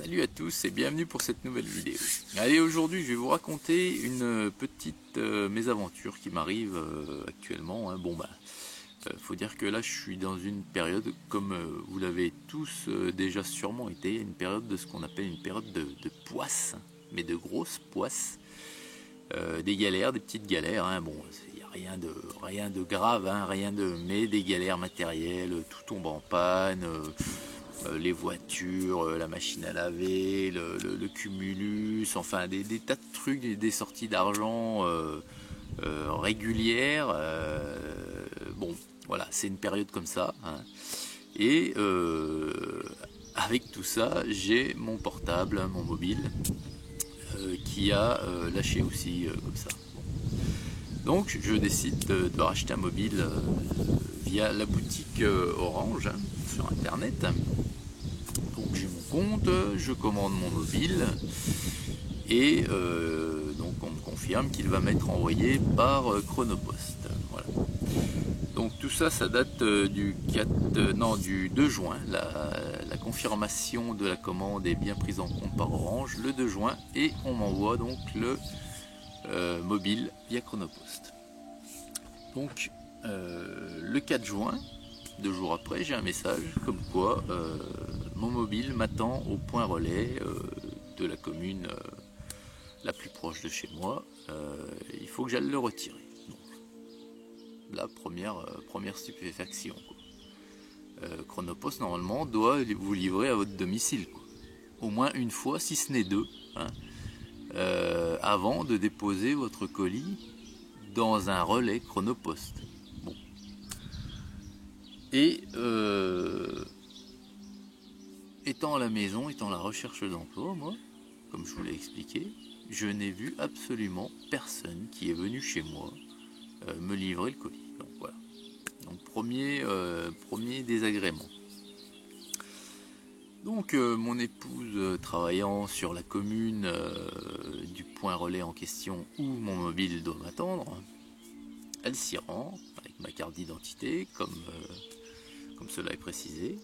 Salut à tous et bienvenue pour cette nouvelle vidéo. Allez, aujourd'hui je vais vous raconter une petite mésaventure qui m'arrive actuellement. Faut dire que là je suis dans une période, comme vous l'avez tous déjà sûrement été, une période de ce qu'on appelle une période de poisse, mais de grosses poisses. Des galères, des petites galères, hein. Bon, il n'y a rien de grave, hein, mais des galères matérielles, tout tombe en panne. Les voitures, la machine à laver, le cumulus, enfin des tas de trucs, des sorties d'argent régulières. Bon, voilà, c'est une période comme ça, hein. Et avec tout ça, j'ai mon portable, mon mobile, qui a lâché aussi comme ça. Bon. Donc je décide de racheter un mobile via la boutique Orange, hein, sur internet. Donc j'ai mon compte, je commande mon mobile et donc on me confirme qu'il va m'être envoyé par Chronopost. Voilà. Donc tout ça, ça date du 2 juin. La confirmation de la commande est bien prise en compte par Orange le 2 juin et on m'envoie donc le mobile via Chronopost. Donc le 4 juin, 2 jours après, j'ai un message comme quoi mon mobile m'attend au point relais de la commune la plus proche de chez moi. Il faut que j'aille le retirer. Donc, la première stupéfaction, quoi. Chronopost normalement doit vous livrer à votre domicile, quoi. Au moins une fois, si ce n'est deux, hein, avant de déposer votre colis dans un relais Chronopost. Bon. Et étant à la maison, étant à la recherche d'emploi, moi, comme je vous l'ai expliqué, je n'ai vu absolument personne qui est venu chez moi me livrer le colis. Donc voilà. Donc premier désagrément. Donc mon épouse travaillant sur la commune du point relais en question où mon mobile doit m'attendre, elle s'y rend avec ma carte d'identité, comme cela est précisé.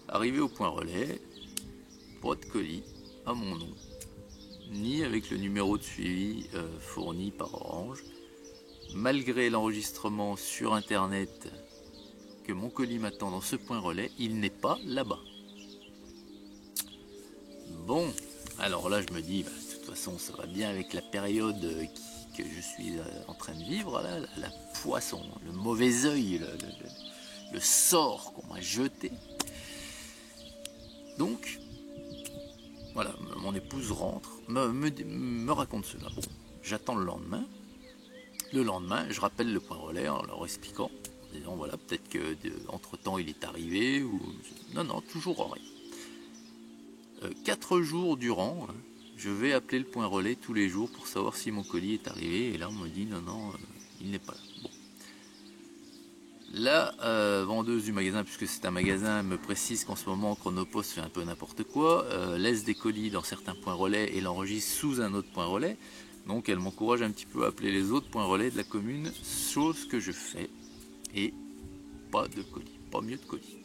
Arrivé au point relais, pas de colis à mon nom, ni avec le numéro de suivi fourni par Orange, malgré l'enregistrement sur internet que mon colis m'attend dans ce point relais, il n'est pas là-bas. Bon, alors là je me dis, de toute façon ça va bien avec la période que je suis en train de vivre, là, la poisson, le mauvais œil, le sort qu'on m'a jeté. Donc, voilà, mon épouse rentre, me raconte cela. Bon, j'attends le lendemain. Le lendemain, je rappelle le point relais en leur expliquant, en disant voilà, peut-être que entre temps il est arrivé, ou non, toujours rien. 4 jours durant, hein, je vais appeler le point relais tous les jours pour savoir si mon colis est arrivé, et là on me dit non, il n'est pas là. Bon. La vendeuse du magasin, puisque c'est un magasin, me précise qu'en ce moment Chronopost fait un peu n'importe quoi, laisse des colis dans certains points relais et l'enregistre sous un autre point relais. Donc elle m'encourage un petit peu à appeler les autres points relais de la commune, chose que je fais, et pas de colis, pas mieux de colis.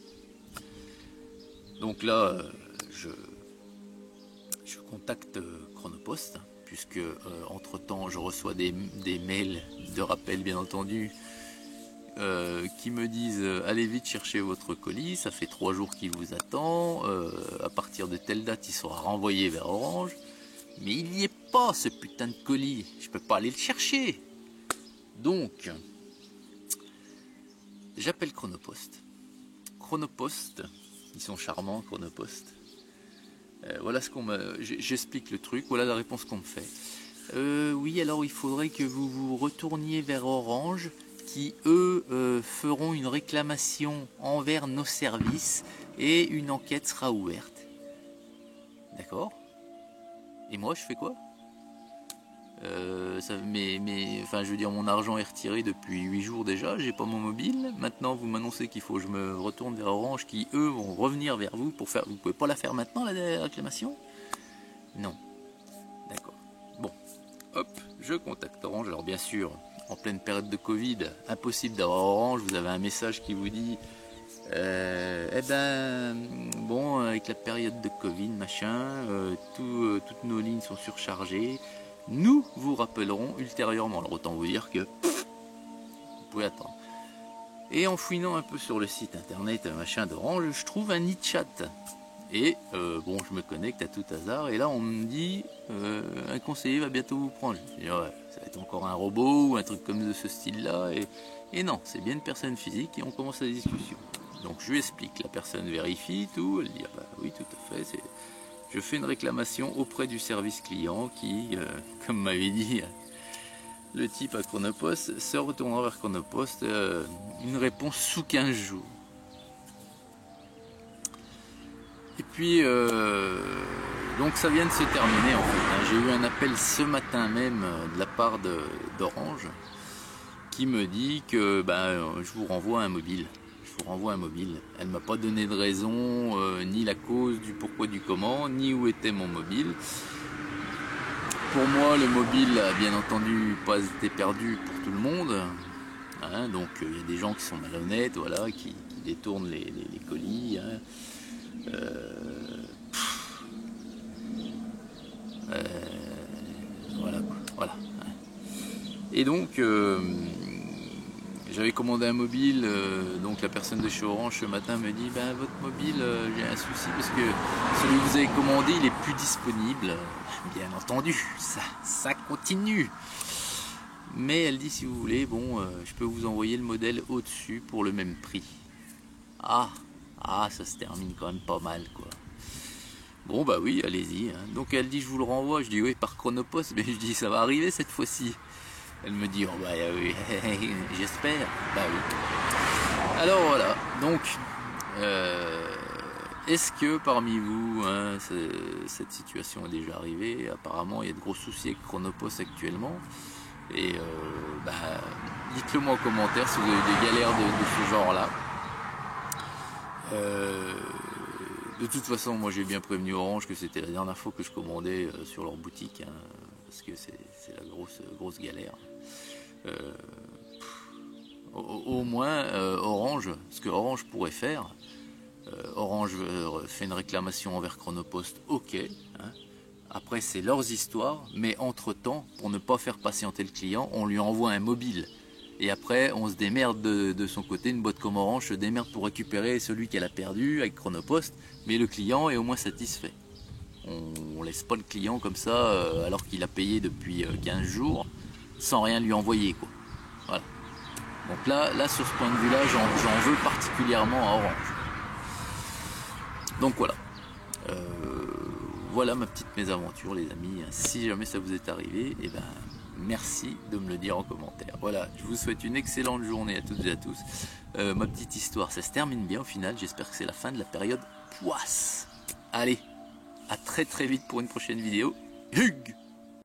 Donc là, je contacte Chronopost, puisque entre temps je reçois des mails de rappel, bien entendu, qui me disent allez vite chercher votre colis, ça fait 3 jours qu'il vous attend, à partir de telle date il sera renvoyé vers Orange, mais il n'y est pas ce putain de colis, je peux pas aller le chercher. Donc j'appelle Chronopost, ils sont charmants Chronopost. Voilà ce qu'on j'explique le truc, voilà la réponse qu'on me fait. Oui, alors il faudrait que vous vous retourniez vers Orange, qui eux feront une réclamation envers nos services et une enquête sera ouverte. D'accord? Et moi je fais quoi? Enfin je veux dire, mon argent est retiré depuis 8 jours déjà, j'ai pas mon mobile. Maintenant vous m'annoncez qu'il faut que je me retourne vers Orange, qui eux vont revenir vers vous pour faire. Vous pouvez pas la faire maintenant, la réclamation? Non. D'accord. Bon. Hop, je contacte Orange. Alors bien sûr, en pleine période de Covid, impossible d'avoir Orange, vous avez un message qui vous dit Eh ben, bon, avec la période de Covid, machin, toutes nos lignes sont surchargées. Nous vous rappellerons ultérieurement. Alors autant vous dire que vous pouvez attendre. Et en fouinant un peu sur le site internet machin d'Orange, je trouve un nid chat. Et bon, je me connecte à tout hasard. Et là, on me dit un conseiller va bientôt vous prendre. Je dis ouais, ça va être encore un robot ou un truc comme de ce style-là. Et non, c'est bien une personne physique et on commence la discussion. Donc je lui explique, la personne vérifie tout, elle dit ah bah oui tout à fait, je fais une réclamation auprès du service client qui, comme m'avait dit le type à Chronopost, se retournera vers Chronopost, une réponse sous 15 jours. Et puis donc ça vient de se terminer en fait, j'ai eu un appel ce matin même de la part d'Orange qui me dit que je vous renvoie un mobile. Elle m'a pas donné de raison, ni la cause du pourquoi du comment, ni où était mon mobile. Pour moi, le mobile a bien entendu pas été perdu pour tout le monde. Hein, donc il y a des gens qui sont malhonnêtes, voilà, qui détournent les colis. Hein. Voilà. Et donc j'avais commandé un mobile, donc la personne de chez Orange ce matin me dit votre mobile, j'ai un souci parce que celui que vous avez commandé il est plus disponible. Bien entendu, ça continue. Mais elle dit si vous voulez, bon, je peux vous envoyer le modèle au-dessus pour le même prix. Ah, ça se termine quand même pas mal quoi. Bon bah oui, allez-y. Hein. Donc elle dit je vous le renvoie, je dis oui par Chronopost, mais je dis ça va arriver cette fois-ci. Elle me dit, oh bah oui, j'espère. Bah oui. Alors voilà, donc, est-ce que parmi vous, hein, cette situation est déjà arrivée? Apparemment, il y a de gros soucis avec Chronopost actuellement. Et dites-le moi en commentaire si vous avez des galères de ce genre-là. De toute façon, moi j'ai bien prévenu Orange que c'était la dernière fois que je commandais sur leur boutique. Hein, parce que c'est la grosse galère. Au moins Orange, ce que Orange pourrait faire, Orange fait une réclamation envers Chronopost, ok, hein. Après c'est leurs histoires, mais entre temps, pour ne pas faire patienter le client, on lui envoie un mobile. Et après on se démerde de son côté, une boîte comme Orange se démerde pour récupérer celui qu'elle a perdu avec Chronopost, mais le client est au moins satisfait. On laisse pas le client comme ça alors qu'il a payé depuis 15 jours sans rien lui envoyer quoi. Voilà. Donc là sur ce point de vue là j'en veux particulièrement à Orange. Donc voilà. Voilà ma petite mésaventure les amis. Si jamais ça vous est arrivé, merci de me le dire en commentaire. Voilà, je vous souhaite une excellente journée à toutes et à tous. Ma petite histoire, ça se termine bien au final. J'espère que c'est la fin de la période poisse. Allez, à très vite pour une prochaine vidéo. Hug!